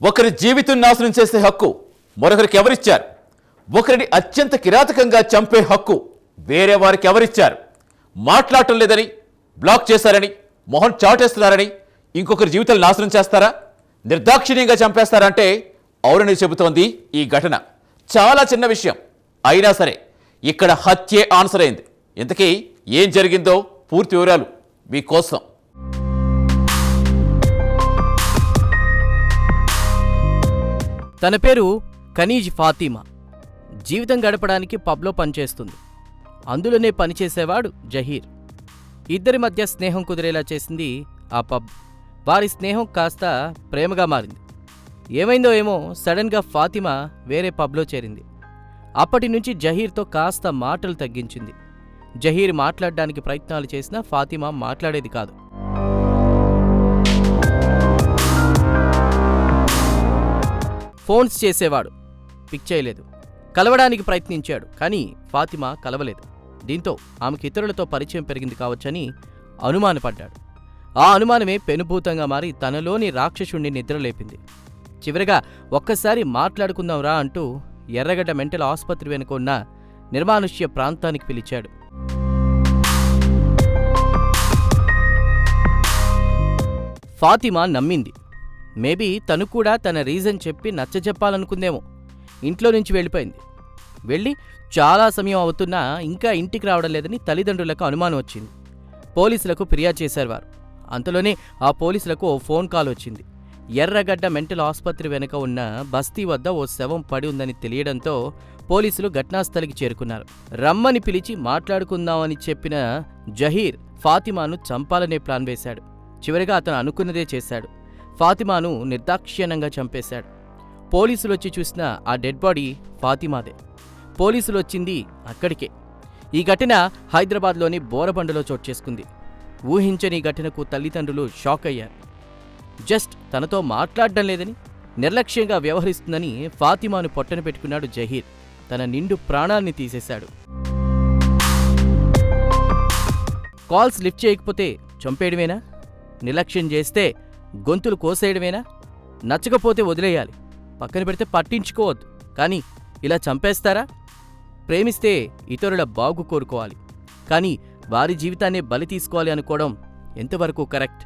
ఒకరి జీవితం నాశనం చేసే హక్కు మరొకరికి ఎవరిచ్చారు? ఒకరిని అత్యంత కిరాతకంగా చంపే హక్కు వేరే వారికి ఎవరిచ్చారు? మాట్లాడటం లేదని, బ్లాక్ చేశారని, మొహం చాటేస్తున్నారని ఇంకొకరి జీవితాలు నాశనం చేస్తారా? నిర్దాక్షిణ్యంగా చంపేస్తారంటే అవునని చెబుతోంది ఈ ఘటన. చాలా చిన్న విషయం అయినా సరే ఇక్కడ హత్యే ఆన్సర్ అయింది. ఇంతకీ ఏం జరిగిందో పూర్తి వివరాలు మీకోసం. తన పేరు కనీజ్ ఫాతిమా. జీవితం గడపడానికి పబ్లో పనిచేస్తుంది. అందులోనే పనిచేసేవాడు జహీర్. ఇద్దరి మధ్య స్నేహం కుదిరేలా చేసింది ఆ పబ్. వారి స్నేహం కాస్త ప్రేమగా మారింది. ఏమైందో ఏమో సడన్గా ఫాతిమా వేరే పబ్లో చేరింది. అప్పటి నుంచి జహీర్తో కాస్త మాటలు తగ్గించింది. జహీర్ మాట్లాడడానికి ప్రయత్నాలు చేసినా ఫాతిమా మాట్లాడేది కాదు. ఫోన్స్ చేసేవాడు, పిక్ చేయలేదు. కలవడానికి ప్రయత్నించాడు, కానీ ఫాతిమా కలవలేదు. దీంతో ఆమెకు ఇతరులతో పరిచయం పెరిగింది కావచ్చని అనుమానపడ్డాడు. ఆ అనుమానమే పెనుభూతంగా మారి తనలోని రాక్షసుణ్ణి నిద్రలేపింది. చివరిగా ఒక్కసారి మాట్లాడుకుందాంరా అంటూ ఎర్రగడ్డ మెంటల్ ఆసుపత్రి వెనుక ఉన్న నిర్మానుష్య ప్రాంతానికి పిలిచాడు. ఫాతిమా నమ్మింది. మేబీ తను కూడా తన రీజన్ చెప్పి నచ్చజెప్పాలనుకుందేమో. ఇంట్లో నుంచి వెళ్ళిపోయింది. వెళ్ళి చాలా సమయం అవుతున్నా ఇంకా ఇంటికి రావడం లేదని తల్లిదండ్రులకు అనుమానం వచ్చింది. పోలీసులకు ఫిర్యాదు చేశారు వారు. అంతలోనే ఆ పోలీసులకు ఓ ఫోన్ కాల్ వచ్చింది. ఎర్రగడ్డ మెంటల్ ఆసుపత్రి వెనుక ఉన్న బస్తీ వద్ద ఓ శవం పడి ఉందని తెలియడంతో పోలీసులు ఘటనాస్థలికి చేరుకున్నారు. రమ్మని పిలిచి మాట్లాడుకుందామని చెప్పిన జహీర్ ఫాతిమాను చంపాలనే ప్లాన్ వేశాడు. చివరిగా అతను అనుకున్నదే చేశాడు. ఫాతిమాను నిర్దాక్షిణ్యంగా చంపేశాడు. పోలీసులొచ్చి చూసిన ఆ డెడ్ బాడీ ఫాతిమాదే. పోలీసులొచ్చింది అక్కడికే. ఈ ఘటన హైదరాబాద్లోని బోరబండలో చోటు చేసుకుంది. ఊహించని ఘటనకు తల్లిదండ్రులు షాక్ అయ్యారు. జస్ట్ తనతో మాట్లాడడం లేదని, నిర్లక్ష్యంగా వ్యవహరిస్తుందని ఫాతిమాను పొట్టన పెట్టుకున్నాడు జహీర్. తన నిండు ప్రాణాల్ని తీసేశాడు. కాల్స్ లిఫ్ట్ చేయకపోతే చంపేయడమేనా? నిర్లక్ష్యం చేస్తే గొంతులు కోసేయడమేనా? నచ్చకపోతే వదిలేయాలి, పక్కన పెడితే పట్టించుకోవద్దు. కానీ ఇలా చంపేస్తారా? ప్రేమిస్తే ఇతరుల బాగు కోరుకోవాలి, కానీ వారి జీవితాన్నే బలి తీసుకోవాలి అనుకోవడం ఎంతవరకు కరెక్ట్?